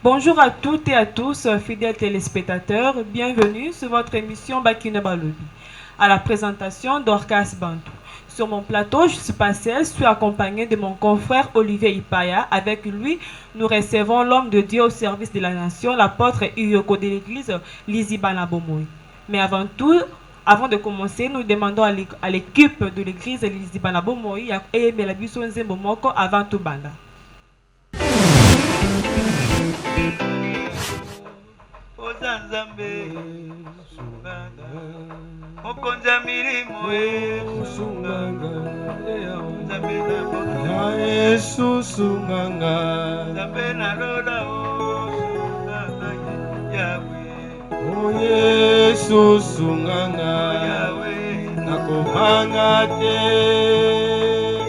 Bonjour à toutes et à tous, fidèles téléspectateurs. Bienvenue sur votre émission Bakina Balobi. À la présentation d'Orcas Bantou. Sur mon plateau, je suis passée, je suis accompagnée de mon confrère Olivier Ipaya. Avec lui, nous recevons l'homme de Dieu au service de la nation, l'apôtre Uyoko de l'église, Lizzy Banabomoy. Mais avant tout, avant de commencer, nous demandons à l'équipe de l'église Lizzy Banabomoy et Melabiso Nzembomoko avant tout banda. Ozanzambe sunganga okonza milimo sunganga Nzambe na boka Yesu sunganga Nzambe na lola sunganga Yahweh Yesu sunganga Yahweh nakobanga te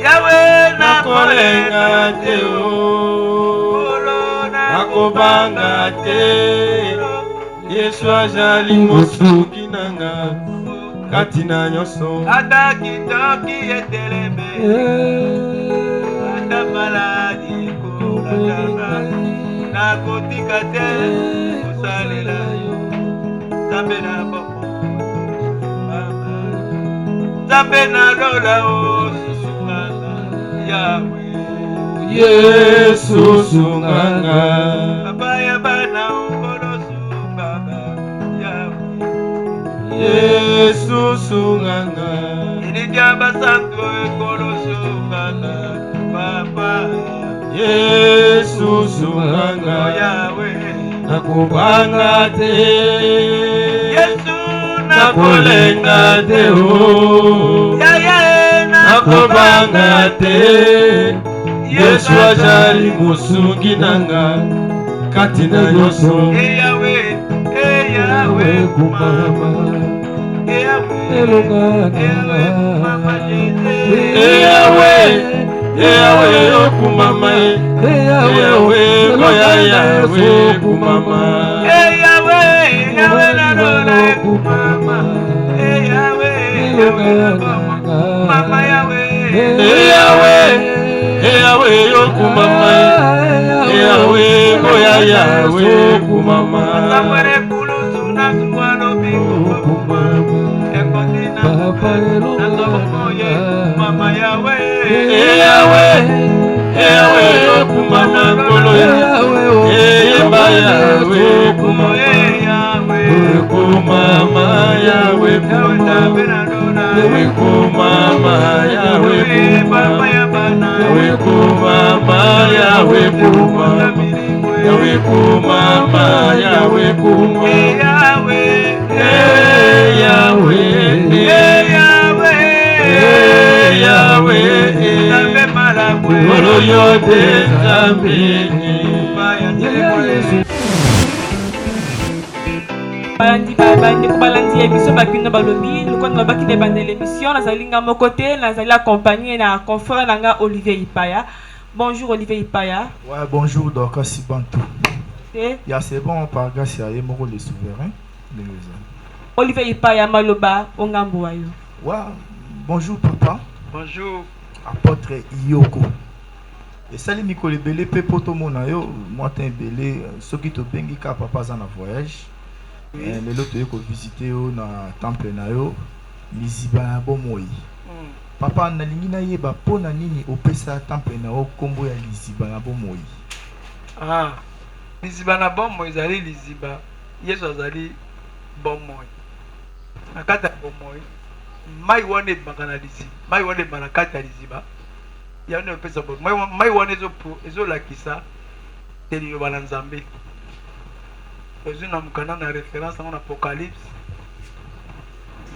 Yahweh nakolenga te nakobanga te Yesu azali mosuki nanga kati na nyonso ata kitoki eteleme ata maladi kolatanga nakotika te kosalela yo Nzambe na boko Nzambe na lola o susunganga Yahweh Yesu sunganga abaya bana ongolo sunganga Yahweh Yesu sunganga ilidia basanto ekolo sunganga Papa Yesu sunganga Yahweh nakubanga te Yesu nakolenga te nakubanga te Yesu azali mosungi nanga kati na nyonso Yahweh Yahweh kumama Yahweh kumama Yahweh Yahweh kumama Yahweh koya Yahweh kumama Yahweh Yahweh na lola kumama Yahweh kumama Yahweh Yahweh Yahweh yo kumama Yahweh koya Yahweh kumama Samwere kulutu na suwano bingu kumama Ekondina na sobomoye kumama Yahweh Yahweh Yahweh yo kumama kolo Yahweh Yemba Yahweh kumama Yahweh kumama Yahweh kumama Yahweh kumama Yahweh kumama Yahweh kumama Yahweh kumama Yahweh kumama Yahweh Olo yote Nzambe balandi émission Bakina Balobi lokola nabaki na bande l'émission nazali nga moko te nazali accompagné na confrère nanga Olivier Ipaya. Bonjour Olivier Ipaya. Ouais, bonjour Dorcas Bantou. Et c'est bon par grâce à Yemoro le souverain. Olivier Ipaya maloba ongambo wayo. Ouais, bonjour papa. Bonjour apôtre Iyoko. Et salut Mikole Belé Pepoto Monayo, moi t'es belé ce qui te bengi ka papa za na voyage. Les autres qui visiter na temple na yo Lizzy Banabomoy. Papa nalingi na yeba pona nini opesa temple na o kombo ya Lizzy Banabomoy. Ah Lizzy Banabomoy ezali Lizzy ba Yesu azali bomoy nakata bomoy mai wane bakana Lizzy mai wane banakata Lizzy ba ya ne opesa bomoy mai wane ezo lakisa teli bana Nzambe. Nous avons une référence dans l'Apocalypse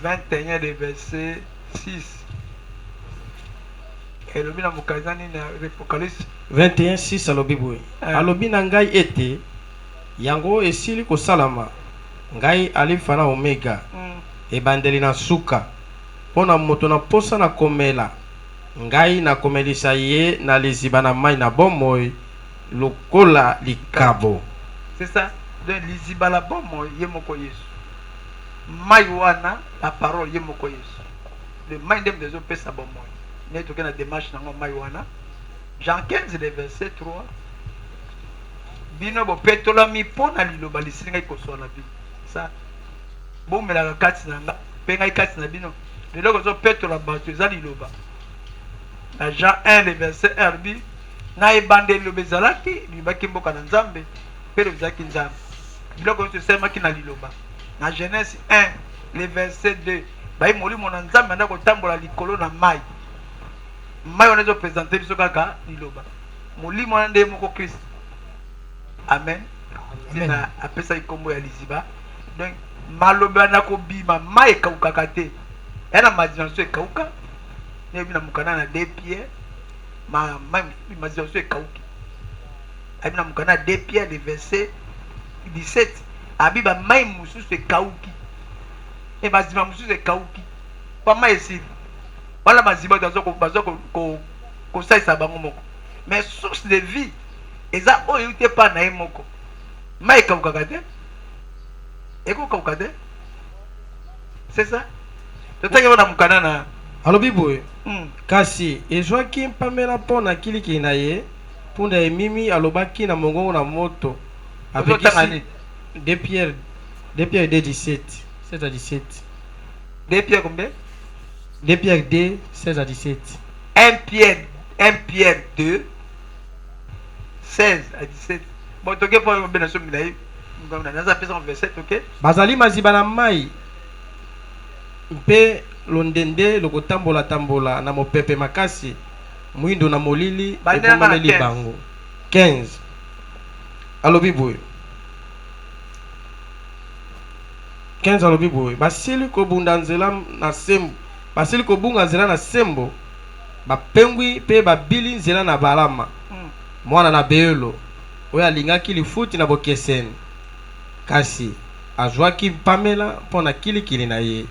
21 de verset 6. Et le Apocalypse 21 6 alobi boye alobi na ngai ete yango esili kosalama ngai alifa na omega ebandeli na suka pona moto na posa na komela ngai na komelisa ye na liziba na mai na bomoi lokola likabo. C'est ça. De Lizzy Banabomoy yemoko Yesu. Mai wana la parole yemoko Yesu. Le mai dem des opesa bomoy. N'est aucune démarche dans mai wana. Jean 15 le verset 3. bino bopetola mi pona liloba lisili ngai kosola bino ça bomelaka kati na nga mpe ngai kati na bino lelo kozopetola bato eza liloba na Jean 1 le verset 1 bi na ebande liloba ezalaki libaki mboka na nzambe mpe loba ezalaki nzambe biloko nyonso esalemaki na liloba na Genèse 1 le verset 2 bayi molimo na nzambe anda kotambola likolo na mai mai wana ezopresente biso kaka liloba molimo wana nde moko Kristo amen tina apesaki nkombo ya liziba donc maloba na kobima mai ekawukaka te ya na imagination ekawuka nebi na mokanda na 2 Pierre mai imagination ekawuki abi na mokanda na 2 Pierre le verset 17 abi ba mai mosusu ekawuki e mazima mosusu ekawuki pa mai esili wala mazima bazo kosalisa bango moko mais source de vie eza oyo ute pa na ye moko mai ekawukaka te ekokawuka te c'est ça totangi wana mokanda na alobi boye kasi ezwaki mpamela mpo na kilikili na ye mpunda emimi alobaki na mongongo na moto apekisi 2 Pierre 2 17 16 à 17 2 Pierre combien 2 Pierre 2 16 à 17 1 Pierre 2 16 à 17 bon toke po yo bena so milai ngomna naza pesa verset ok bazali maziba na mai mpe londende lokotambola tambola na mopepe makasi mwindo na molili ebomameli bango 15 alobi boye 15 alobi boye basili kobunda nzela na sembo basili kobunga nzela na sembo bapengwi mpe babili nzela na balama mwana na beelo oyo alingaki lifuti na bokeseni kasi azwaki mpamela mpo na kilikili na ye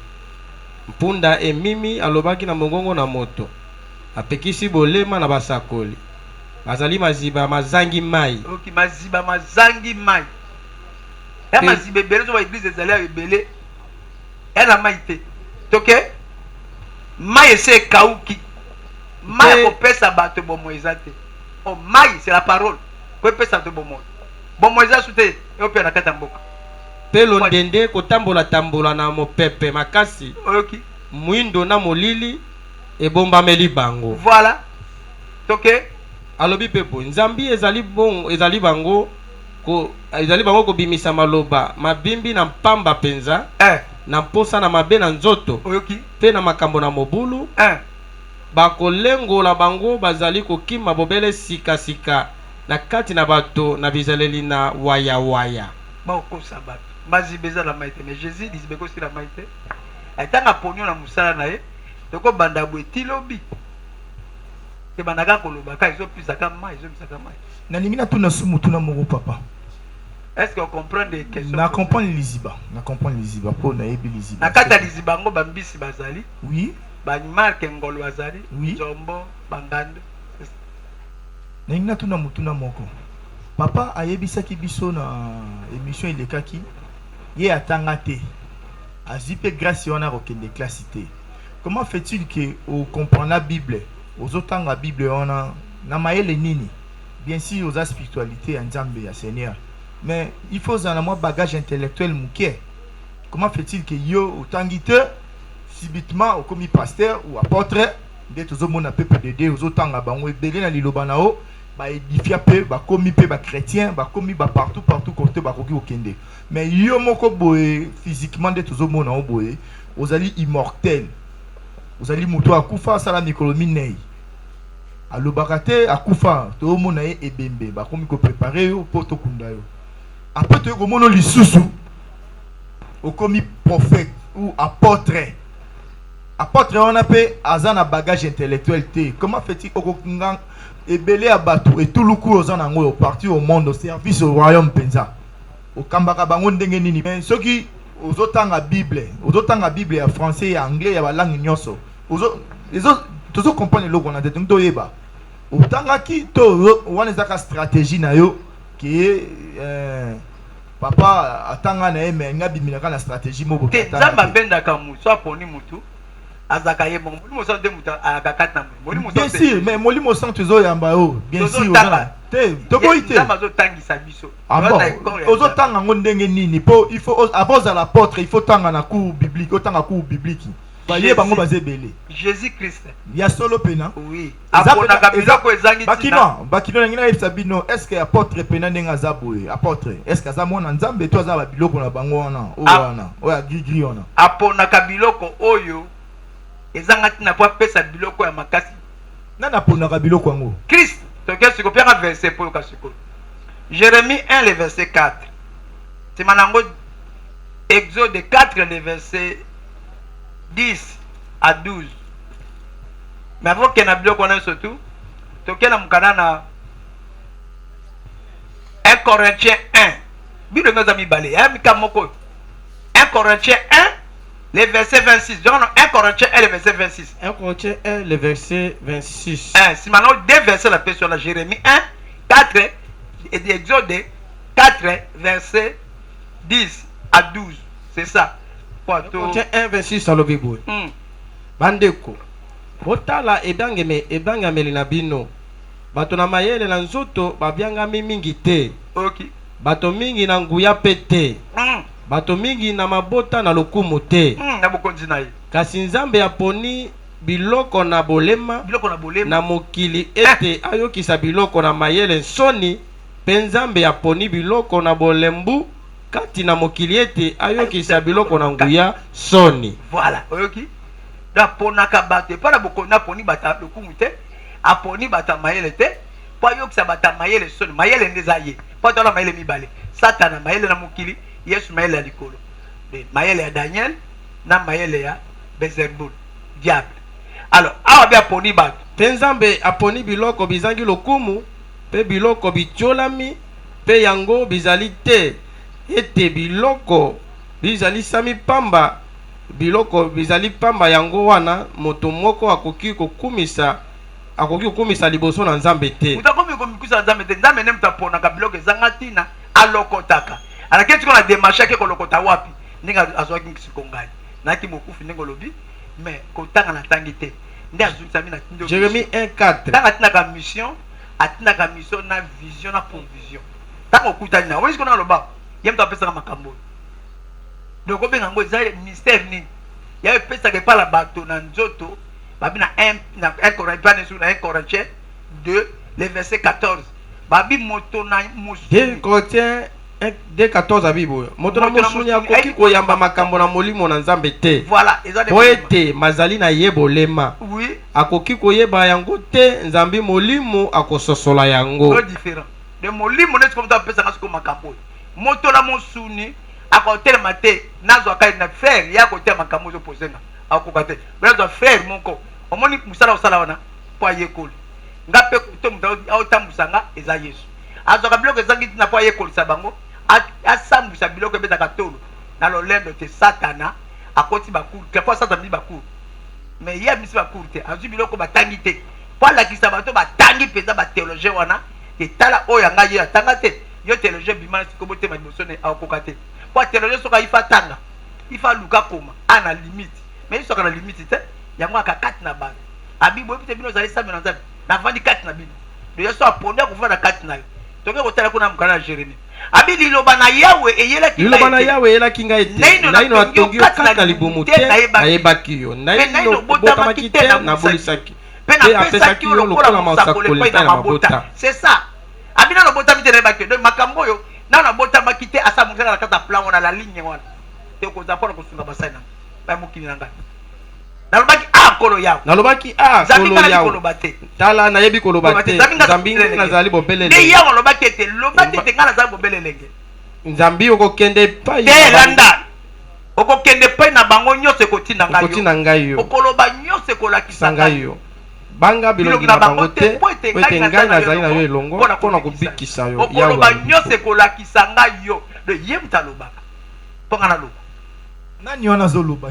mpunda emimi alobaki na mongongo na moto apekisi bolema na basakoli bazali maziba mazangi mai ok maziba mazangi mai ya maziba ebele so ba eglise ezali ya ebele ya na mai te toke mai ese ekauki mai akopesa bato bomo eza te oh mai c'est la parole ko epesa bato bomo eza su te eopia na kati ya mboka mpe londende kotambola na mopepe makasi oyoki mwindo na molili ebombameli bango voilà toke alobi mpe boye nzambi ezali bango kobimisa maloba mabimbi na mpamba mpenza na mposa na mabe na nzoto oyoki mpe na makambo na mobulu bakolengola bango bazali kokima bobele sikasika na kati na bato na bizaleli na wayawaya bakokosa bato maziba eza na mai te mais Jésus liziba ekosi na mai te atanga ponyo na mosala na ye tokobanda boye tilobi ebandaka kolobaka ezopisaka mai ezomisaka mai nalingi natuna sumu tuna moko papa est-ce que on comprend des questions na comprendre liziba mpo nayebi liziba na kati ya liziba yango bambisi bazali oui bamarke ngolo bazali oui zombo bangando nalingi natuna mutuna moko papa ayebisaki biso na émission elekaki ye atanga te azwi mpe grâce wana akokende classe te comment fait-il que ocomprend la bible ozotanga bible wana na mayele nini bien sûr oza spiritualité ya nzambe ya seigneur mais il faut ozala mwa bagage intellectuel moke comment fait-il que yo otangi te subitement okomi pasteur ou apôtre nde tozomona peuple de Dieu ozotanga bango ebele na liloba na o baedifia mpe bakomi mpe bachrétien bakomi partout côté bakoki kokende mais yo moko boye physiquement nde tozomona o boye ozali immortel ozali moto akufa asala mikolo minei alobaka te akufa tozomona ye ebembe bakomi koprepare yo mpo tokunda yo apres toye komona lisusu okomi prophète ou apôtre wana mpe aza na bagage intellectuel te comment fait-il okokinga ebele ya bato etuluku oza nango yo parti au monde au service au royaume mpenza okambaka bango ndenge nini mais soki ozotanga bible ya français ya anglais ya balangue nyonso tozo comprendre eloko wana te tongi toyeba otangaki to wana ezaka stratégie na yo ke papa atanga na ye me nga biminaka na stratégie moko te nzambe abendaka mutu so aponi mutu azaka ye bongo molimo so de mutu ayaka kati na molimo so bien sûr mais molimo sans tozoyamba yo bien sûr te tokoyi te nzambe azotangisa biso ah bon ozotanga ngo ndenge nini po il faut aboza l'apôtre il faut tanga na cours biblique otanga cours biblique baye bango bazebele Jésus Christ ya solo pena oui aponaka biloko ezangi bakino ngina yebisa bino est-ce que apôtre pena ndenge aza boye apôtre est-ce que aza mwana nzambe to aza biloko na bango wana oya gris wana aponaka biloko oyo ezanga tina po apesa biloko ya makasi nani aponaka biloko yango Christ toke siko piaka verset po yoka siko Jérémie 1 le verset 4 timanango Exode 4 le verset 10 à 12 mais avant qu'il y ait biloko wana surtout toke na mukana na 1 Corinthiens 1 bino ngoza mibale ya mikamoko 1 Corinthiens 1 le verset 26. 1 Corinthiens 1 le verset 26. 1 Corinthiens 1 le verset 26. Si maintenant deux versets la paix sur la Jérémie 1 4 et Exode 4 verset 10 à 12. C'est ça. 1 Corinthiens 1 26 à l'obéboui. Bandeko. Botala ebangameli na bino. Bato na mayele na nzoto babiangami mingi te. OK. Bato mingi na nguya pete. Bato mingi na mabota na lokumu te. Na bokonzi na ye. Kasi nzambe aponi biloko na bolema na mokili ete ayokisa biloko na mayele soni pe nzambe aponi biloko na bolembu kati na mokili ete ayokisa biloko na nguya soni. Voilà. Oyoki. Da ponaka bato pa na bokonzi aponi bata lokumu te aponi bata mayele te po ayokisa bata mayele soni mayele ndeza ye po tola mayele mibale satana mayele na mokili Yesu mayele ya likolo mayele ya Daniel na mayele ya Bezerboul diable. Alors awa be aponi bato pe nzambe aponi biloko bizangi lokumu pe biloko bitiolami pe yango bizali te ete biloko bizali sami pamba biloko bizali pamba yango wana moto moko akoki kokumisa liboso na nzambe te. Mutakomi komikusa nzambe te nzambe ne mutapona ka biloko ezanga tina alokotaka alaketi ko na demarche ke kolokota wapi ninga azwaki ngisikongani naki mokufi ndenge lobi mais kotanga na tangi te nde azukisa mina tindo Jérémie 1:4 tanga tina ka mission atina ka mission na vision na provision tanga okutani na wesi kona loba yem to apesa makambo donc obenga ngo ezali mystère ni ya pesa ke pala bato na nzoto babi na 1 Corinthiens 2 le verset 14 babi moto na musu 2 Corinthiens 2:14 abibo moto na musuni akoki koyamba makambo na molimo na nzambe te. Voilà, po ete mazali na yebolema. Oui. Akoki koyeba yango te nzambi molimo akososola yango. C'est différent. De molimo net comme ça pesa ngasuko makambo. Moto na musuni akotelema te nazo akai na frère ya kote makambo zo posenga. Akokate. Brazo frère monko. Omoni musala osala wana po ayekoli. Ngape to muta aotambusa eza Yesu. Azoka biloko ezangi na po ayekoli sabango. Asambusa biloko ebeta katolo na lolendo te satana akoti bakuru ke po satana bi bakuru mais ya misi bakuru te azu biloko batangi te po alakisa bato batangi peza ba théologien wana te tala oyo anga ye atanga te yo théologien bimana sikobo te maboso ne akoka te po théologien soka ifa tanga ifa luka koma ana limite mais soka na limite te yango akakati na bana abibo pete bino zali sabe na nzambe na vandi kati na bino de yeso aponda kuvana kati na yo toke kotala kuna mukana Jérémie abi liloba na Yawe eyelaki ngai ete naino atongi kati na libumu te nayebaki yo naino botamaki te nabolisaki pe apesaki yo lokola masakoleta na mabota. C'est ça abi na lobotami te nayebaki donc makambo oyo na nabotamaki te asa mukana na kata plan wana la ligne wana te koza mpona kosunga basai na ba mokili na ngai nalobaki kolo yawo nalobaki kolo yawo tala nayebi koloba te nzambi nazali bobele lenge yawo lobaki ete lobaki ete nga nazali bobele lenge nzambi okokende pai te landa okokende pai na bango nyonso ekotinda ngai yo okoloba nyonso ekolakisa ngai yo banga bilongi na bango te po ete ngai nazali na yo elongo mpona kobikisa yo okoloba nyonso ekolakisa ngai yo de ye mutu alobaka mpo nga naloba nani wana azoloba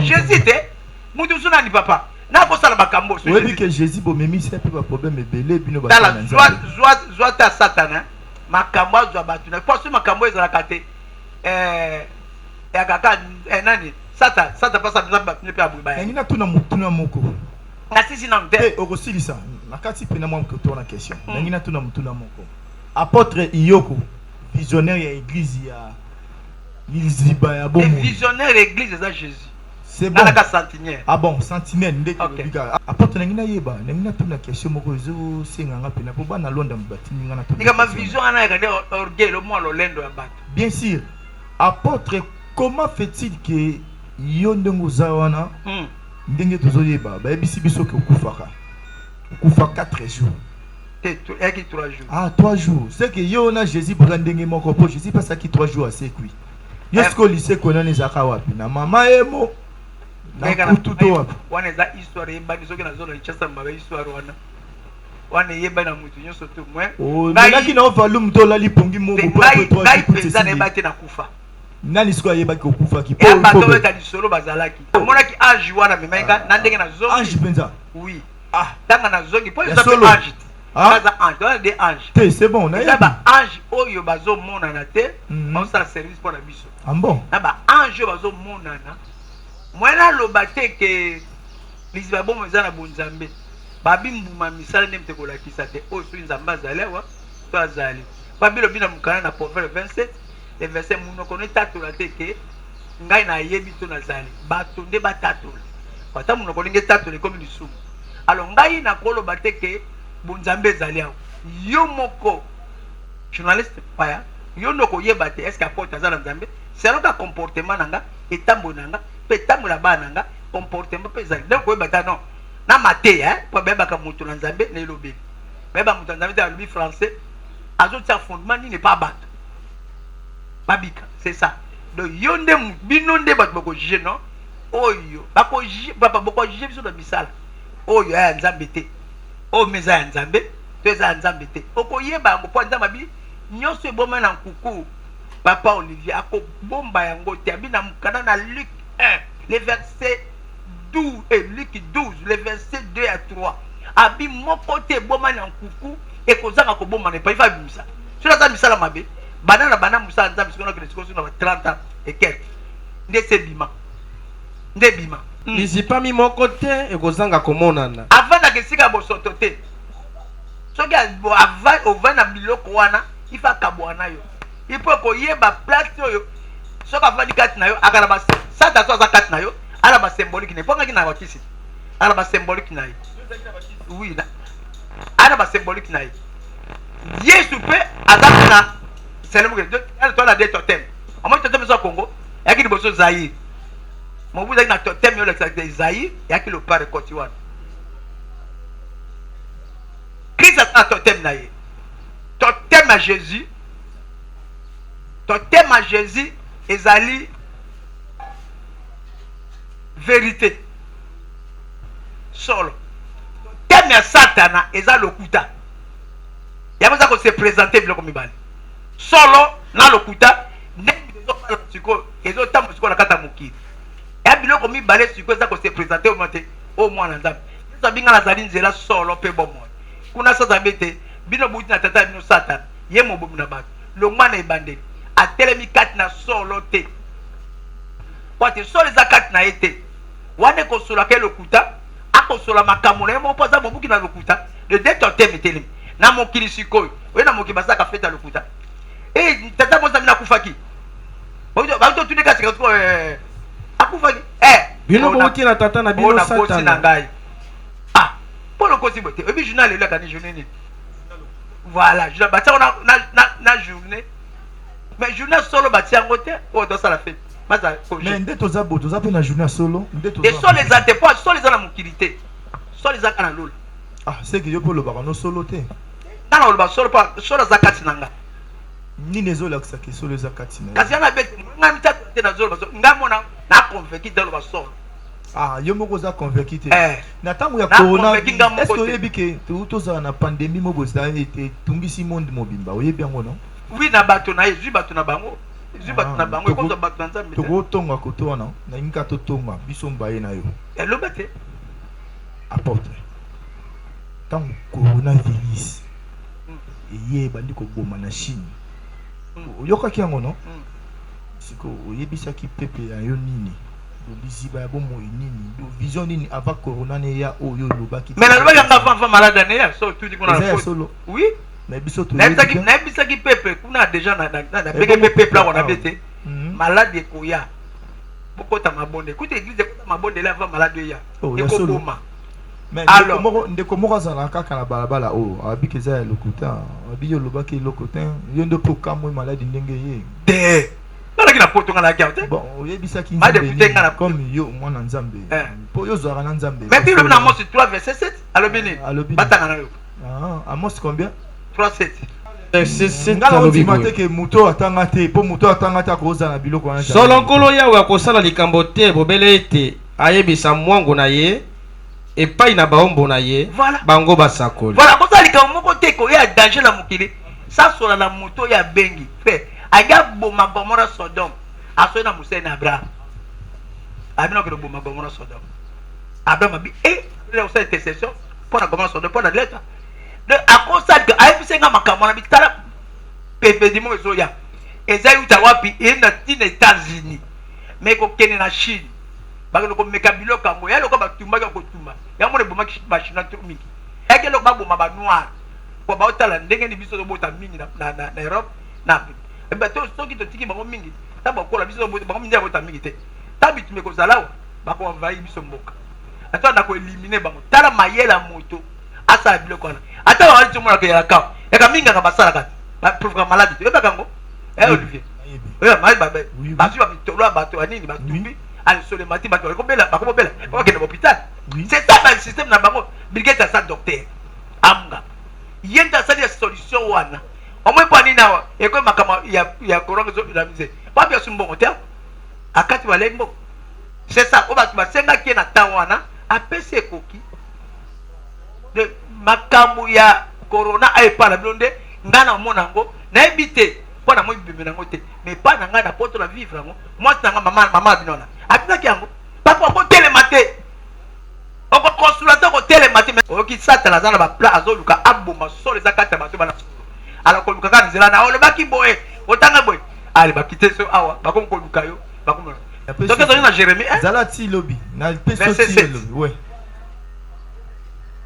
Jésus te mutu suna ni papa na kosala makambo so oui que Jésus bomemi c'est pas problème ebele bino ba tala zwa ta satana makambo azwa batu na parce makambo ezalaka te ya kaka nani sata pasa nzambe batu ne pe abuba ngina tuna mutuna moko na sisi na mte okosilisa nakati pena mwa mkoto na question nangina tuna mutuna moko apôtre Iyoko visionnaire ya église ya Liziba ya bomo visionnaire l'église ça Jésus c'est bon naka centenaire ah bon centenaire ndeko Okay. bika apôtre nangina yeba nangina tuna question moko ezo senga pena po bana londa mbatini ngana tuna nika ma vision ana ya kade orgueil le moi lolendo ya bato bien sûr apôtre comment fait-il que yo ndenge oza wana ndenge tozoyeba bayebisi biso ke okufaka okufa 4 jours yaki 3 jours ah 3 jours c'est que yo na Jésus boza ndenge moko po Jésus pasaki 3 jours assez cuit yo siko lycée konani ezaka wapi na mama emo na kutu to wapi wana eza histoire yebani soki nazona ichasa mabe histoire wana yebani na mutu nyonso to mwe nalaki na ovalumu to olali pongi moko po après 3 jours peza na yebaki na kufa nani siko ayebaki okufaki po bato beka lisolo bazalaki omonaki ange wana memaika na ndenge na zongi ange penza oui ah tanga na zongi po eza ange baza ange wana de ange te c'est bon na eza ba ange oyo bazomonana te baosala service mpo na biso ah bon na ba ange oyo bazomonana mwena aloba te ke liziba bomo eza na bonzambe babimbuma misala nde mte kolakisa te oyo soki nzambe azali awa to azali babilobi na mokana na proverbe 27 le verset munoko netatola te ke ngai nayebi to nazali bato nde batatola ata munoko ndenge etatola ekomi lisumu alors ngai nakoloba te ke bonzambe ezali awa yo moko journaliste paya yo nokoyeba te est ce que apôtre aza na nzambe seloka comportement na nga etamboli na nga mpe etamboli ya bana na nga comportement mpe ezali donc koyeba ta non na mateya mpo bayebaka moto na nzambe na elobeli bayeba moto na nzambe te alobi français azotia fondement nini pa bato babika c'est ça donc yo nde bino nde bato bakojuge non oyo bakojuge biso na misala oyo ya nzambe te oyo meza ya nzambe to eza ya nzambe te okoyeba yango mpo nzambe abi nyonso eboma na nkuku papa Olivier akobomba yango te abi na mokanda na Luc 1 le verset 12 et Luc 12 le verset 2 à 3 abi moko te eboma na nkuku ekozanga koboma na epai fa bimisa soki aza misala mabe bana na bana musala nzambe sikoyo nakende sikoyo na ba 30 ans et quelques nde se bima nde bima lizipami moko te ekozanga komonana avant na kesika bosoto te soki avant ova na biloko wana ifa kabwana yo ipo koyeba place oyo soki avandi kati na yo akala ba sata so aza kati na yo ala ba symbolique ne pongaki na bakisi ala ba symbolique na ye oui na ala ba symbolique na ye Yesu pe aza na selemu ke ala to la de totem amo totem so Congo yaki liboso Zaïre mon vous na totem yo le Zaïre yaki le pare koti wana Christ a totem na ye totem à Jésus totem à Jésus ezali vérité solo totem ya Satana eza lokuta yaboza ko se présenter biloko mibale solo na lokuta ndenge ezopala siko ezotambo siko na kata mokili ya biloko mibale siko eza ko se présenter au monte au mwana nzambe eza binga nazali nzela solo pe bomo kuna sasa bete bino buti na tata bino Satana ye mobomi na bato longwa na ebandeli atelemi kati na solo te kwate solo eza kati na ye te wane kosola ke lokuta akosola makambo na ye moko aza mobuki na lokuta le de totem etelemi na mokili sikoyo oye na mokili basaka feta lokuta tata mozambi nakufaki bautotuni kasi kasiko akufaki bino bouti na tata na bino Satana na ngai mpo lokosi bote oyebi journal lelo akani journée nini voilà batia na journée mais journée solo batia yango te oyo tosala fete mais nde toza bo toza mpe na journée solo e solo eza te po solo eza na mokili te solo eza ka na lola c'est que yo mpo olobaka no solo te nga na oloba solo po solo eza kati na nga nini ezolakisaka solo eza kati na kasi yana bete nga mitatu te na zoloba solo nga mona naconvaincu te oloba solo yo moko oza convaincu te na ntango ya corona est-ce que oyebi ke tozala na pandémie moko etungisi monde mobimba oyebi yango non oui na bato na ye zwi bato na bango zwi bato na bango ekozwa bato na nzambe tokotonga koto wana nalingi ka totonga biso mbaye na yo eloba te apôtre ntango coronavirus eye ebandi koboma na Chine oyokaki yango non siko oyebisaki pepe ya yo nini liziba ya bomo nini do vision nini avant corona ne ya oyo lobaki mais na lobaki nga fa malade ne ya so tu dis qu'on a solo oui mais biso to na bisaki pepe kuna déjà na beke pepe là on a bêté malade ko ya bokota mabonde kuta église kota mabonde là va malade ya eko boma mais ndeko moko azala kaka na balabala o abiki za lokuta abi yo lobaki lokuta yo ndo po kamwe malade ndenge ye de balaki na poto ngana kia te bon oyebisaki nzambe comme yo mwana nzambe po yo zwaka na nzambe mais puis le na Amos 3 verset 7 alobini batanga na yo Amos combien 3:7 ngala otima te ke muto atanga te po muto atanga te akoza na biloko wana solo nkolo yawe akosala likambo te bobele ete ayebisa mwangu na ye epai na baombo na ye bango basakoli voilà kosala likambo moko te koya danger na mokili sasola na moto ya bengi fe aya boma Gomora Sodome asoye na musene Abraham abino ke boma Gomora Sodome Abraham abi le osa intercession pour na Gomora Sodome pour na lettre de akosa que ayebisenga makambo na bitala pepe dimo ezoya ezayi uta wapi enda tina États-Unis mais ko kene na Chine bakelo ko meka biloko ngo yalo ko batumba ko tumba yango le boma machine to mingi ekelo ba boma ba noir ko ba otala ndenge ni biso bota mingi na Europe na ba to soki to tiki bango mingi ta ba ko la biso bango mingi bota mingi te ta bitume ko zalawa ba ko envahir biso mboka ata na ko éliminer bango tala mayela moto asa biloko na ata ba wali mona ke ya ka ya ka minga ka basala ka ba programme malade to ba kango Olivier mai ba ba su ba bitolo ba to anini ba tumbi al sur le matin ba ko bela ba ko bela ko ke na hôpital c'est ça le système na bango bilgeta sa docteur amga yenda sa des solution wana au moins pas ni na e ko makama ya corona zo la mise pas bien sumbo hotel akati wa lengo c'est ça o ba tu ba senga ki na tawana apese koki de makambo ya corona ay pas blonde ngana mona ngo na ebite pona mo bimbe na ngote mais pas na ngana poto la vivre ngo moi c'est nga mama binona apina ki yango papa ko telemate o ko consulter ko telemate mais o ki sata la zana ba pla azoluka aboma sole za kata bato bana ala ko luka kana zela na ole baki boye otanga boye ale bakite so awa bakom ko luka yo bakom donc ça na Jérémie zalati lobby na peso ti lobby ouais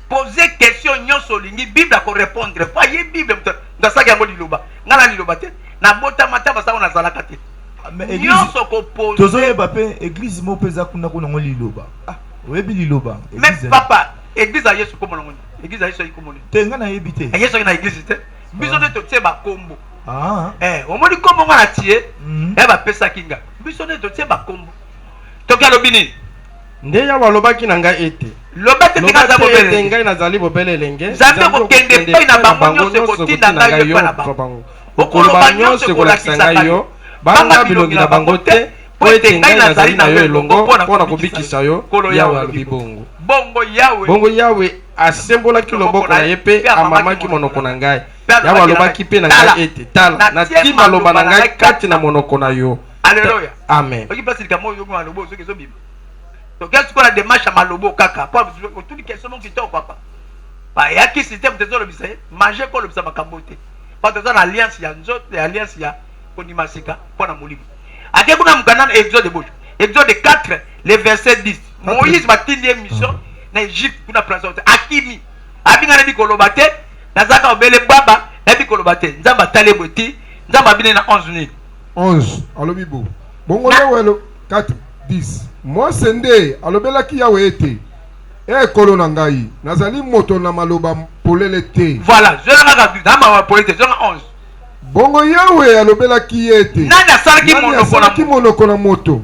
poser question nyonso lingi bible ko répondre pas ye bible ndasaki yango liloba ngala liloba te na bota mata basa na zalaka te nyonso ko poser tozoye bape église mo peza kuna kuna ngo liloba oyebi liloba mais papa église a Yesu komo ngoni église a Yesu ikomo ni te ngana yebite Yesu na église te biso ne to tie ba kombo omoni kombo ngana tie ba pesa kinga biso ne to tie ba kombo to kalo bini nde ya walobaki na ngai ete lobate tika za bobele ngai nazali bobele lenge zambe ko kende pe na bango nyonso ko tinda ngai yo na bango okoloba nyonso ko lakisa ngai yo banga bilongi na bango te po ete ngai nazali na yo elongo mpona kobikisa yo yawe alobi bongo bongo yawe asembolaki loboko na ye mpe amamaki monoko na ngai yawe alobaki mpe na ngai ete tala natima maloba na ngai kati na monoko na yo. Alléluia. Amen. Oki place likamo yo ngwa lobo soki zo bima. To qu'est-ce qu'on a démarche à malobo kaka pas tout les questions qui t'ont papa. Ba ya ki système te zo lo bisaye manger ko lo bisa makambote. Pas de ça alliance ya nzoto alliance ya konimasika pona molimo. Ake kuna mkanana Exode bojo. Exode 4 le verset 10. Moïse batindi mission na Égypte kuna présenter akimi. Abinga na bikoloba te nazaka obele baba na bikoloba te. Nzamba taleboti nzamba bine na 11 ni. 11 alobibo. Bongo lewelo 4 10. Moi sende alobelaki yawe ete ekolo na ngai nazali moto na maloba polele te. Voilà, je l'ai vu dans ma polele, je l'ai 11. Bongo yawe alobelaki ete nani asalaki monoko na moto.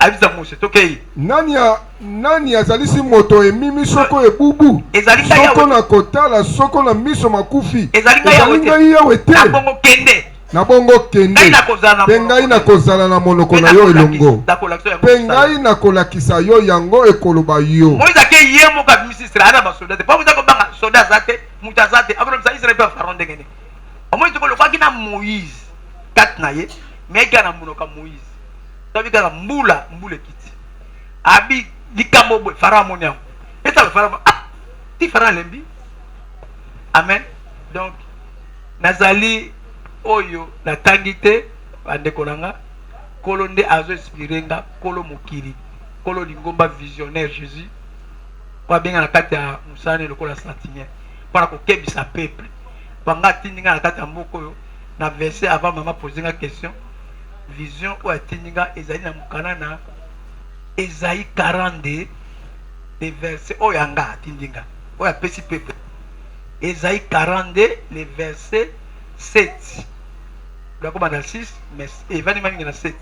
Abisa mose tokei. Nani azalisi moto emimi soko ebubu. Soko na kotala soko na miso makufi. Ezali yawe te. Na bongo kende pengai na kozala na monoko na yo elongo pengai na kolakisa yo yango ekoloba yo. Moïse ake yemo ka misisra ana ba soldate pa mutako banga soldat zate mutazate akolo sa Israël pa faron dengene Moïse ko lokaki na Moïse kat na ye mais kana monoko Moïse tabi kana mbula kiti abi likambo boy fara moniam eta fara ti fara lembi. Amen. Donc nazali oyo natangite bandeko nanga kolo nde azo inspirenga kolo mokili Kolo Lingomba visionnaire Jésus. Kwa benga na kati ya musane lokola sentinelle. Para ko kebisa peuple. Panga tindinga na kati ya mboko yo na verset avant maman poser une question. Vision ou tindinga ezali na mukana na Esaïe 42 les versets oyanga tindinga. Oya pesi peuple. Esaïe 42 les versets 7. Là comme dans 6 mais événement dans 7.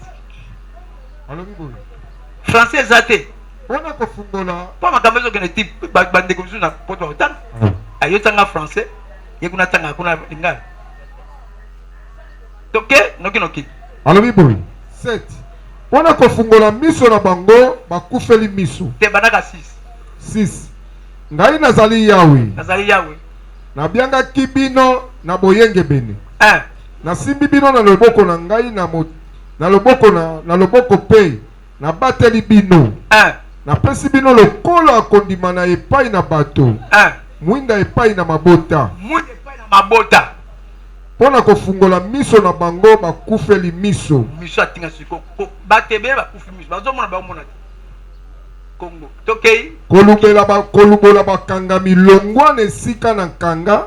Français zate. Wana kofungola. Pas ma caméra que ne type bande comme ça na poto autant. Ayo tanga français. Yekuna tanga kuna lingala. Toke noki. Alobi boy. 7. Wana kofungola miso na bango bakufeli miso. Te banaka 6. 6. Ngai nazali Yahweh. Nazali Yahweh. Na bianga kibino na boyenge bene. 1. Na simbi bino na loboko na ngai na loboko pe na bateli bino. 1. Na pesi bino lokolo akondima na epai na bato. 1. Mwinda epai na mabota. Mwinda epai na mabota. Pona kofungola miso na bango bakufeli miso. Miso atinga siko batebe bakufi miso. Bazomona baomona Congo. Tokei. Kolubola bakangami longwa na esika na nkanga.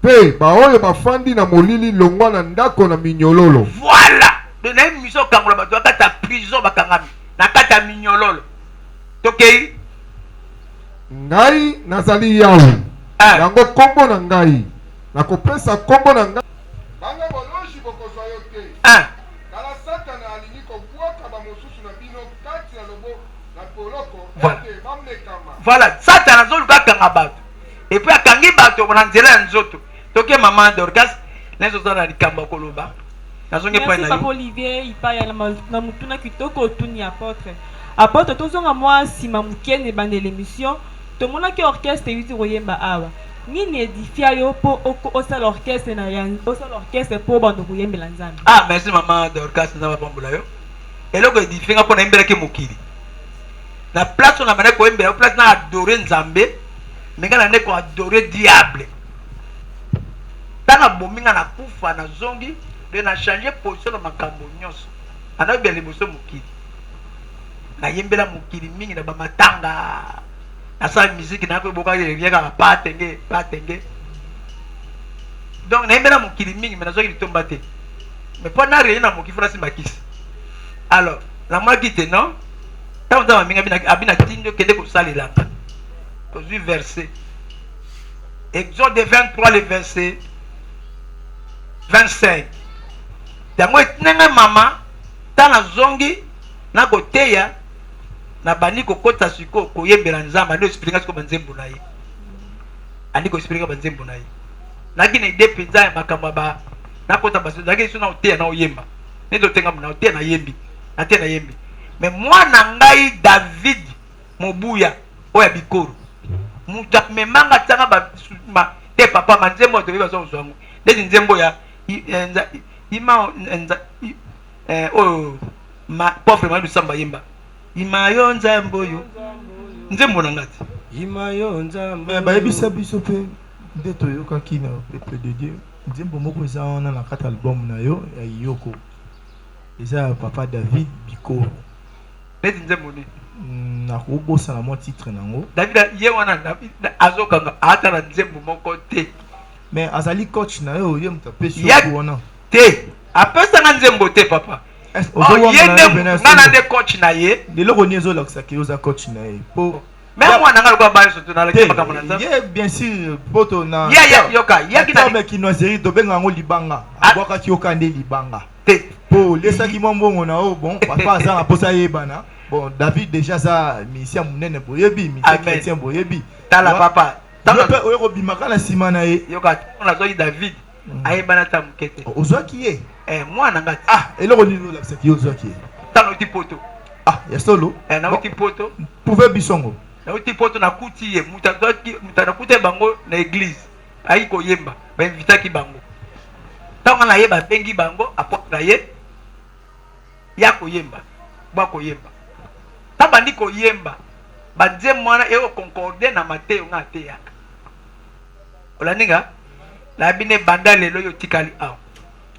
Pe baoyo bafandi na molili longwa na ndako na minyololo. Voilà. De na miso kangola bato bakata prison bakangami. Na kata minyololo. Tokei. Ngai nazali Yahweh. Yango kombo na ngai. Nakopesa kombo na ngai. Banga boloshi bokozwa yo te. Kala Satana alingi kobwaka bamosusu na bino kati na lobo na poloko ete bamekama. Voilà, Satana azoluka kanga bato. Et puis akangi bato na nzela ya nzoto. Toke maman Dorcas, nezo zana likamba koloba. Nazonge pa na yo. Merci Papa Olivier, ipaya na mutuna kitoko otuni apôtre. Apôtre tozonga mwa sima mukene bande l'émission. Tomona ki orchestre yuti royemba awa. Nini edifia yo po osa l'orchestre na yan, osa l'orchestre po bando royemba nzambe. Ah, merci maman Dorcas na bambola yo. Eloko edifia po na mbela ke mokili. Na place on a mané ko mbela, place na adorer nzambe, menga na ne ko adorer diable. Tana bominga na kufa na zongi, de na changer position na makambo nyonso. Ana bele boso mokili. Na yembela mokili mingi na ba matanga. Na sa musique na ko boka yeka pa tenge. Donc na yembela mokili mingi mais na zongi tomba te. Mais pour na rien na mokili frasi makisi. Alors, la moi qui te non. Tant dans minga abina tindo kende ko salila. Ko du verset. Exode 23 le verset 25. Yango etinenga mama tana zongi na koteya na bani kokota siko koyembela nzamba ndio explication ko banzembo na ye. Ani ko explication banzembo na ye. Na kina ide pinza ya makamba ba na kota baso na kisu na oteya na oyemba. Ndio tenga na oteya na yembi. Na tena yembi. Mais mwana ngai David mobuya oya bikoro. Muta memanga tanga ba te papa manzembo to biba so zwangu. Ndezi nzembo ya ima ma pauvre ma bisamba yemba ima yo nzambo yo nzembo na ngati ima yo nzambo ba yebisa biso pe nde toyoka kina peuple de Dieu nzembo moko eza wana na kati album na yo ya Yoko eza papa David Biko ndezi nzembo ni na kobosa na mo titre nango David ye wana David azokanga ata na nzembo moko te mais azali coach na yo ye mutapesi yo wana te apesa na nzembo te papa ngana nde coach na ye leloko ni ezolakisa ki oza coach na ye po même mwana nga lokola bayo soto na leki makambo na nzambe ye bien sûr poto na yoka ye kinoiserie tobenga yango libanga abwakaki yoka nde libanga te po lesaki mwa mbongo na o bon papa aza na posa yebana bon David déjà za musicien munene boyebi musicien chrétien boyebi tala papa pe oyo kobimaka na nsima na ye yoka nazwaki David ayebana ta mokete ozwaki ye mwana ngati eloko nini olakisaki ye ozwaki ye tano uti poto ya solo na uti poto pouve bisongo na uti poto na kuti ye muta kuti bango na église ayi koyemba bainvitaki bango ntango na ye babengi bango apotre na ye ya koyemba bwa koyemba ta bandi koyemba banzembo wana ekokoncorde na mateyo nga ateyaka olaninga labine banda lelo yo tikali awa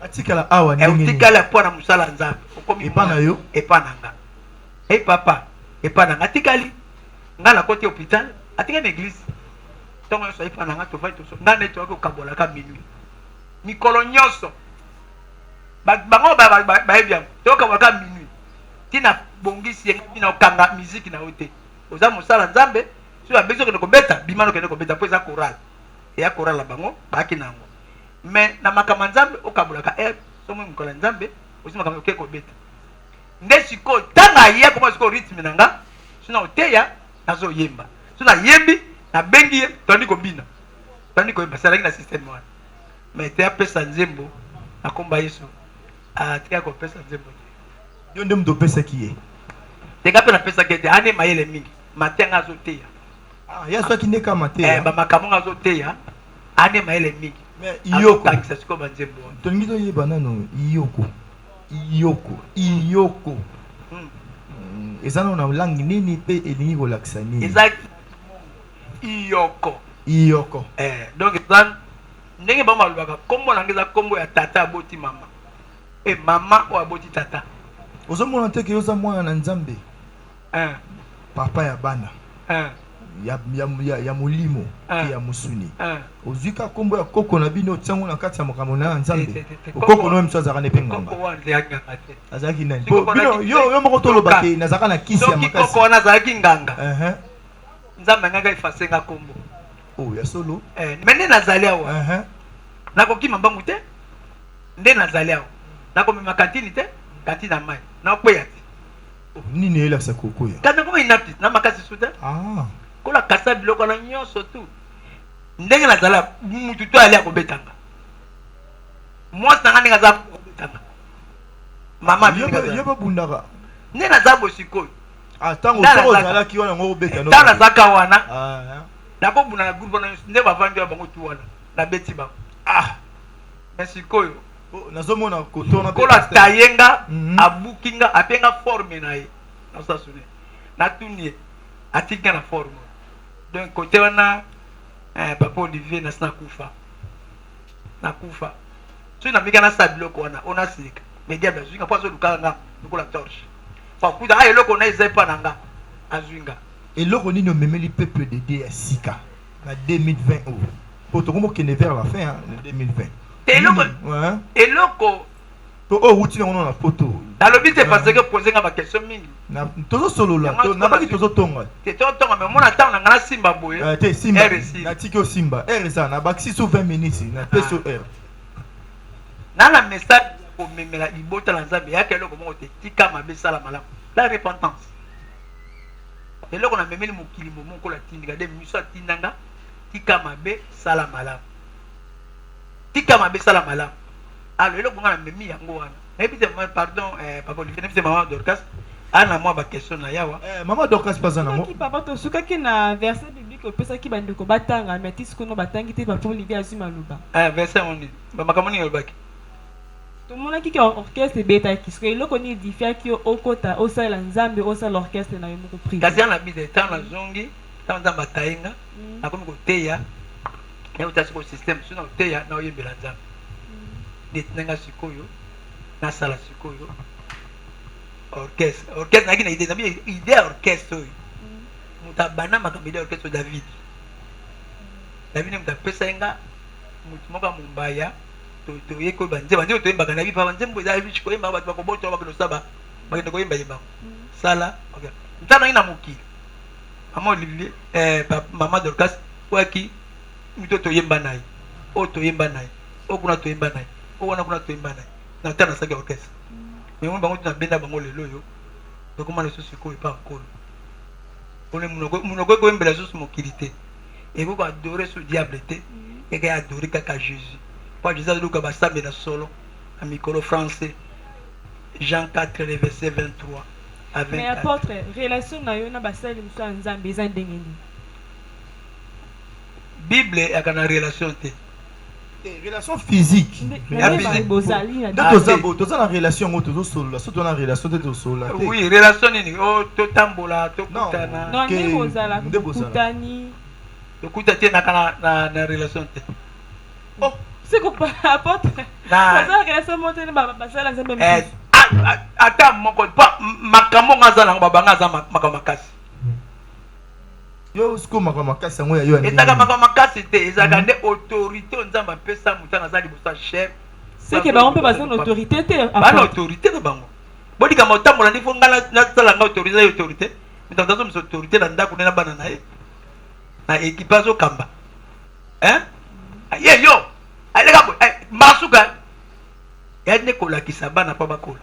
atikala awa ndenge utikala po na musala nzambe okomi epa na yo epa nanga papa et pas na ngatikali nga la côté hôpital atika na église donc on soit pas na ngato vai to so nga neto ko kabola ka minuit mikolo nyoso bango ba bien to kabola ka minuit tina bongisi yengi na okanga musique na ote oza mosala nzambe so ya bezo ko beta bimano ko beta po eza choral et ya choral la bango baki nango mais na makama nzambe okabola ka so mo mkola nzambe osi makama ko beta nde siko tanga ya ko siko rythme nanga sina oteya nazo yemba sina yembi na bengi ye tandi ko bina tandi ko yemba sala na système wana mais te apesa nzembo akomba yesu atika ko pesa nzembo yo ndem do pesa kiye te ka pena pesa kete ane mayele mingi matenga azoteya ya so kinde ka mateya ba makamonga azoteya ane mayele mingi mais iyoko kangisa siko banzembo tolingi to yeba nano iyoko eza na langue nini pe elingi kolakisa nini eza iyoko donc eza ndenge bango balobaka kombo nange eza kombo ya tata aboti mama e mama oyo aboti tata ozomona te ke oza mwana na nzambe papa ya bana ya molimo ya mosuni ozwika kombo ya koko na bino otiango na kati ya makambo na nzambe okoko no miso azalaka ne mpe ngamba azalaki nani bino yo moko toloba te nazalaka na kisi ya makasi koko wana azalaki nganga nzambe nganga efasenga kombo ya solo me nde nazali awa nakokima mbangu te nde nazali awa nakomema kantini te kantine ya mai nakweya te nini eyelakisa kokoya kati koma inapti na makasi su te kola kasa biloko na nyonso tu ndenge nazala mutu to ali akobetanga mwasi nanga ndenge aza kobetanga mama yo babundaka nde naza bosikoyo ntango soko ozalaki wana ngo obeta ntango nazaka wana nakobunda na groupe wana nyonso nde bavandi ya bango tu wana nabeti bango me sikoyo nazomona kotona kola tayenga abukinga apenga forme na ye nasasune natuni ye atinga na forme donc kote wana papa Olivier nasi nakufa so namika nasala biloko wana onasika me diable azwinga mpo azolukaka nga lokola torche pakuta eloko na eza epa na nga azwinga eloko nini omemeli peuple de Dieu ya sika na 2020 oyo po tokomokende vers la fin na 2020 eloko outi nango na poto nalobi te parce que pose nga bakestion mingi tozosolola nabaki tozotonga te totonga me mona ntango na nga nasimba boye te simba natiki osimba r eza nabakisi so 20 minutes na peso r nana message komemela libota na nzambe yaka eloko moko te tika mabe sala malamu la repentance eloko na memeli mokili moko la tindika de miso atindanga tika mabe sala malamu tika mabe sala malamu alors eloko nga na memi yango wana nayebi te pardon papa Olivier nayebi te mama Dorcas ana mwa bakestion na yawa mama Dorcas paza nango papa tosukaki na verset biblique opesaki bandeko batanga me ati sikono batangi te papa Olivier azwi maloba verset oni bamakambo nini olobaki tomonaki ke orchestre ebetaki soki eloko nini edifiaki yo okota osalela nzambe osala orchestre na yo moko prive kasi ana bide ntango nazongi ntango nzambe atayenga nakomi koteya nayotia siko systeme so na koteya na oyembela nzambe detinanga sikoyo nasala sikoyo orchestre naki na ide nabi ide ya orchestre oyo moto abanda makambo ide ya orchestre David moto apesa yenga moto moko ya mombaya toye koyeba nzembo toyembaka na bipa nzembo eza riche koyemba bato bakobotoa bakende osaba bakende koyemba yembango sala ntango nangi na mokili mama Olivier mama Dorcas oyoaki mito toyemba na ye oyo toyemba na ye oyo kuna toyemba na ye oyo wana kuna toyemba na ye na ntango nasaki orchestre me moni bango tunabenda bango lelo oyo tokoma lisusu sikoyo epa nkolo pone monoko ekoyembela lisusu mokili te ekoki adore so diable te eke adore kaka Jésus po Jésus azoluka basambe na solo na mikolo français Jean 4 le verset 23 à 24. Mais apôtre, relation na yo na basali muso nzambe eza ndenge nini? Bible yakana relation te. Relation physique. Toza na relation ngo tozosolola, so tona relation te tozosolola te. Oui, relation nini? Oh, totambola, tokutana. Non, nde bozala kutani. Tokuta te na relation te. Oh, c'est quoi apôtre? Baza relation monte na basala nzambe. ata moko pa makambo ngazala ngabanga za makamakasi yo siko makamakasi ngo ya yo ezaka makamakasi te ezaka nde autorité nzamba pesa mutana za libosa chef c'est que ba on peut passer une autorité te ba autorité na bango bodi kama otambola ndi fo ngala na tsala nga autorité mitazo mso autorité na ndako na bana na ye na equipazo kamba ye yo alega bo masuka yande kolakisa bana pa bakola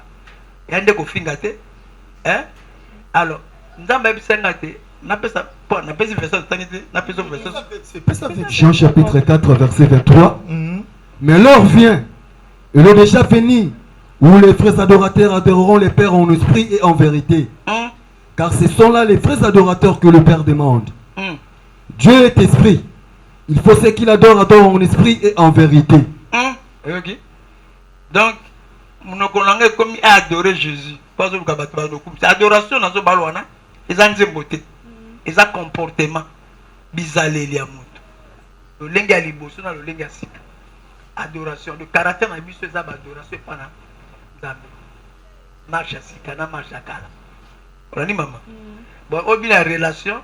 yande kofinga te alors nzamba bisenga te napesa po napesi verset tanite napesa verset Jean chapitre 4 verset 23. Mais l'heure vient et l'heure déjà finie où les frères adorateurs adoreront les pères en esprit et en vérité. Car ce sont là les vrais adorateurs que le Père demande. Dieu est esprit. Il faut ceux qui l'adorent en esprit et en vérité. Okay. Donc, nous avons comme adorer Jésus. Pas adoration dans ce ballon, ils ont une beauté, ils ont un comportement bizarre. Le lingue à liboso, le lingue à sika. Adoration, le caractère n'a pas de adoration pendant Zambé. Marche à sika, na marche à kala. On dit maman. Bon, au bout la relation,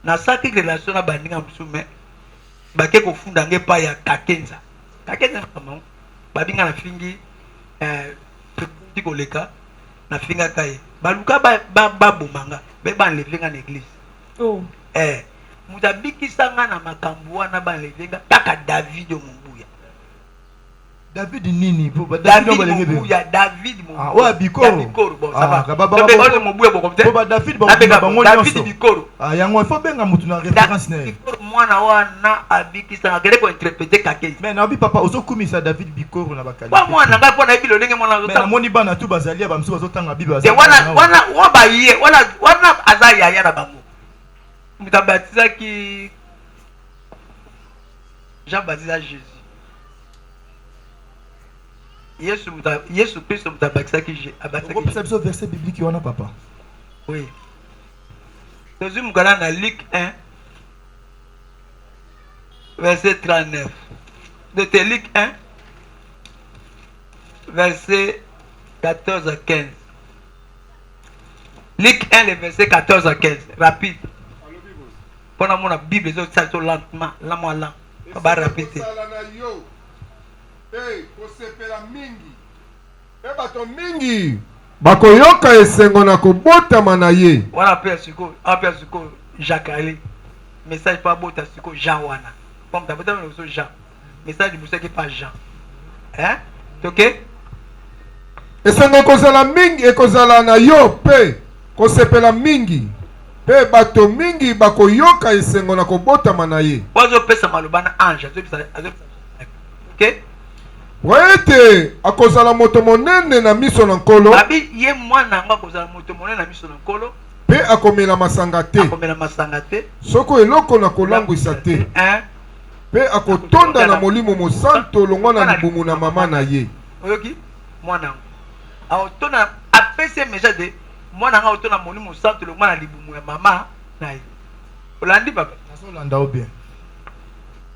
na saki relation na bandinga msume, bake ko funda nge pa ya kakenza. Kakenza maman. Babinga na fingi tikoleka na finga kaye baluka ba bomanga be ban levenga na église mutabikisa nga na makambo wana ban levenga kaka David Mumbuya David nini po David Mumbuya David Mumbuya wa Bikoro bon ça va ba Mumbuya bo comme ba David bango David Bikoro yango faut benga mutu na référence na Bikoro mwana wana abikisa ngere ko interpréter kakei mais na bi papa ozokumisa David Bikoro na bakali ba mwana nga pona ebilo ndenge mwana ozotanga mais moni bana tu bazalia ba msu bazotanga bible te wana ba ye wana azaya ya na bango mutabatiza ki Jean baptisa Jésus Yesu Christ mutabatiza ki abatisa biso verset biblique wana papa oui Jésus mukala na Luc 1 verset 39 de Luc 1 verset 14 à 15 Luc 1 le verset 14 à 15 rapide pendant mon Bible les autres ça lentement la moi lent pas rapide bato mingi bakoyoka esengo na kobotama na ye wana pe siko Jacques Ali message pas bota siko Jean wana comme d'abord on Jean message du qui pas Jean OK esengo kozala mingi ekozala na yo pe kosepela mingi pe bato mingi bakoyoka esengo na kobotama na ye wazo pesa malobana ange OK Waete akozala moto monene na miso na nkolo. Abi ye mwana nga akozala moto monene na miso na nkolo. Pe akomela masanga te. Akomela masanga te. Soko eloko na kolangwisa te. Pe akotonda na molimo mosanto longwa na libumu na mama na ye. Oyoki mwana. Aotona apese message de mwana nga otona molimo mosanto longwa na libumu ya mama na ye. Olandi papa. Naso landa bien.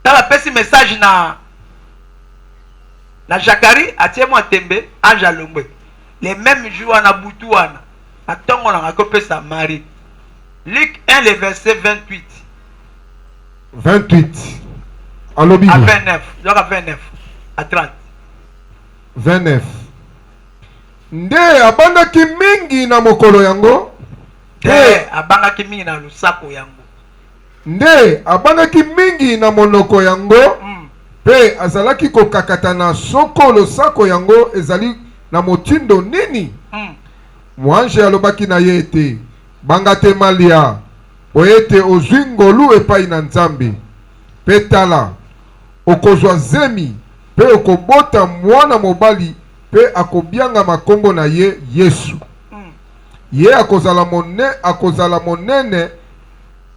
Tala pesi message na Jacari atie moi tembe anja longwe les mêmes jours na butu wana atongo na ngakope sa mari Luc 1 le verset 28 alobi à 29 donc à 29 à 30 29 nde abandaki mingi na mokolo yango nde abandaki mingi na lusako yango nde abandaki mingi na monoko yango pe azalaki kokakata na sokolo sako yango ezali na motindo nini mwanje alobaki na ye ete banga te malia po ete ozwi ngolu epai na Nzambe pe tala okozwa zemi pe okobota mwana mobali pe akobianga makombo na ye Yesu ye akozala monene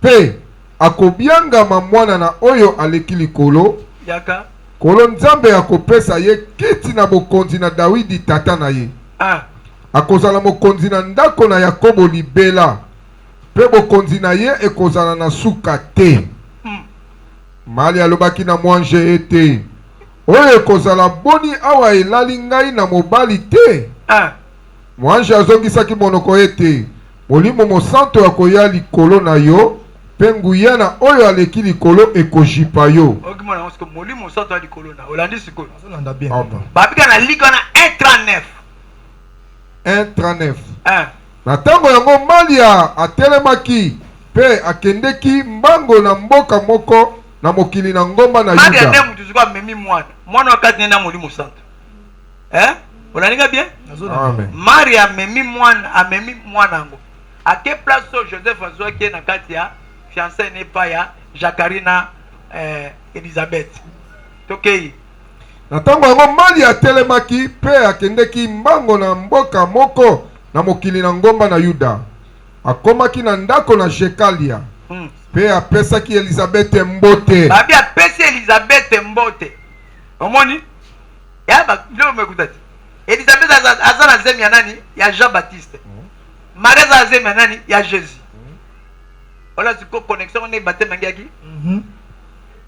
pe akobianga mwana na oyo aleki likolo Yaka. Kolo Nzambe akopesa ye kiti na bokonzi na Dawidi tata na ye. Akozala mokonzi na ndako na Yakobo libela. Pe bokonzi na ye ekozala na suka te. Mali alobaki na mwanje ete oyo ekozala boni awa elali ngai na mobali te. mwanji azongisaki monoko ete molimo mosantu akoya likolo na yo mpe nguya na oyo aleki likolo ekojipa yo. okimona ngo siko molimo mosantu ya likolo na olandi sikoyo azolanda bien babika na ligue wana 1:39 1:39 na ntango yango Malia atelemaki mpe akendeki mbango na mboka moko na mokili na ngomba na Malia Yuda. nde mutu siko amemi mwana wakati nenda molimo mosantu olaninga bien. Amen. Maria amemi mwana ngo ake place so Joseph azwaki na kati ya fiancé nepa ya Jacqueline na Elizabeth tokei Na ntango yango Malia atelemaki mpe akendeki mbango na mboka moko na mokili na ngomba na Yuda. Akomaki na ndako na Shekalia mpe apesaki Elizabeth mbote. babi apesi Elizabeth mbote omoni ya leo mekutati Elizabeth aza na zemi ya nani ya Jean Baptiste Maria aza na zemi ya nani ya Jésus ola siko connexion ne baptême ngiaki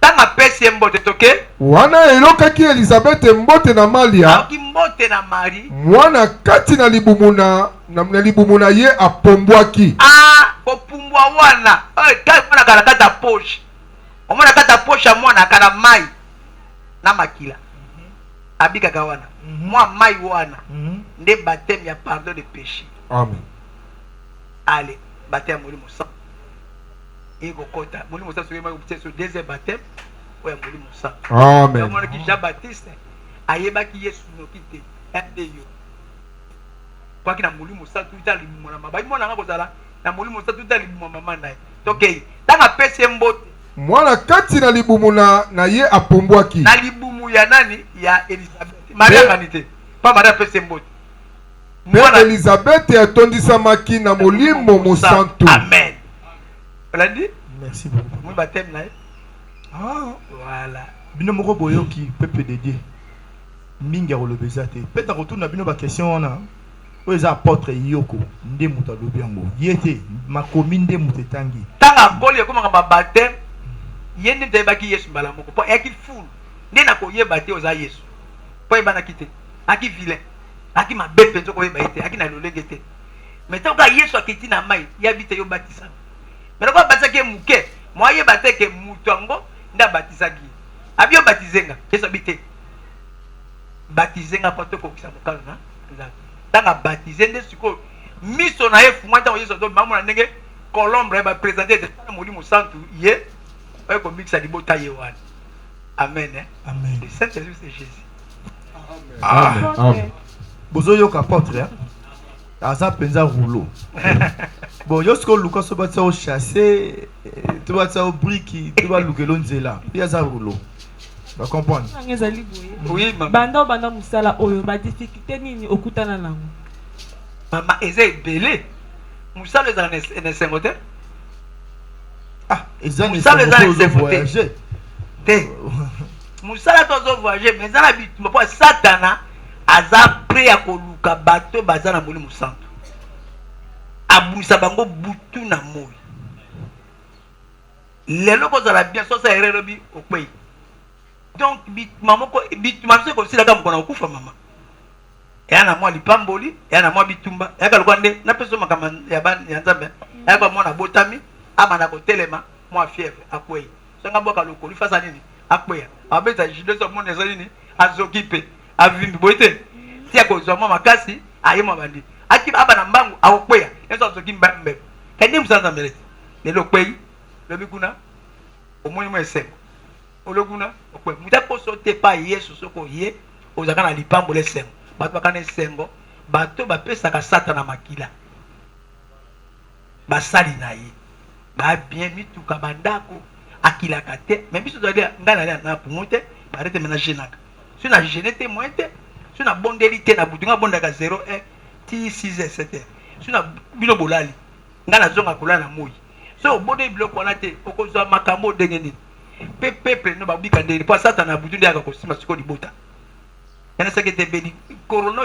tanga pesi mbote toke Wana elokaki Elizabeth mbote na Malia aki mbote na Marie mwana kati na libumu na ye apombwaki. kopumbwa wana kai mwana kala kata poche omwana kata poche mwana kala mai na makila abikaka wana mwa mai wana nde baptême ya pardon de péché. Amen. Ale baptême molimo sa ego kota molimo sa soyema so deuxième baptême oya molimo sa. Amen. Omwana ki Jean Baptiste ayebaki Yesu noki te ande yo kwa kina molimo sa tuta libumu na mabai mwana nga kozala na molimo sa tuta libumu mama na ye tokei tanga pesi mbote mwana kati na libumu na ye apombwaki na libumu ya nani ya Elizabeth Maria kanite pa Maria pesi mbote mwana Elizabeth atondisamaki na molimo mosantu. Amen. Olandi merci beaucoup moi baptême na ye voilà bino moko boyoki peuple de Dieu mingi akolobeza te peta kotuna bino bakestion wana oyo eza apôtre Yoko nde moto alobi yango ye te makomi nde moto etangi tanga akoli ekomaka babaptême ye nde tayebaki Yesu mbala moko mpo ayaki fulu nde nakoyeba te oza Yesu mpo yebanaki te aki vilain aki mabe mpenza koyeba ye te aki na lolenge te me ntango kaka Yesu aketi na mai yabi te yo batisaka me loko abatisaki ye moke mwa yeba te ke mutu yango nde abatisaki ye abi yo batizenga Yesu abi te batizenga mpo tokokisa mokalo na nzambe ntango abatize nde sikoyo miso na ye fungwa ntango Yesu azomamona ndenge colombre baprésente ete tala molimo santu ye oyo komikisa libota ye wana amen. Amen. Le Saint-Esprit c'est Jésus. Amen. bozoyoka apôtre aza mpenza rouleau bon yo sikoyo luka so batia o chasse to batia o briki to balukela nzela mpe aza rouleau bacomprendre ezali boye Oui, maman. banda mosala oyo badifficulté nini okutana nango Maman, eza ebele mosala ezala na esengo te eza Mosala eza na esengo te voyager te mosala to ozovoyage mais eza na bitumba mpo satana aza pre ya koluka bato baza na molimo santu abumisa bango butu na moi lelo kozala bien sosa ere elobi okwei donc bituma miso ekosilaka mokona kokufa mama eya na mwa lipamboli eya na mwa bitumba eyaka lokwa nde napesa makambo ya nzambe eyaka mwana botami amana kotelema mwa fièvre akwei songa boka lokoli fasa nini akweya abeta jido so mona eza nini azoki mpe avimbi boye te ti akozwa mwa makasi aye mwa bandi aki aba na mbangu akokweya yeso azoki mbembe kende musanza mbele lelo kwei lobi kuna omoni mwa esengo olokuna okwe muta poso te pa Yesu soko ye ozaka na lipambo lesengo bato bakana esengo bato bapesaka satana makila basali na ye babien mituka bandako akilaka te mais biso tozali ngai nali na pumu te barete mena genaka so na gene te moin te so na bondeli te na butu ngai bondaka 0 1 ti 6 7 so na bino bolali ngai nazonga kolala na moi so obondeli biloko wana te okozwa makambo ndenge nini pe peuple no babika ndenge mpo satana butu nde aka kosima siko libota yana seke te beli korona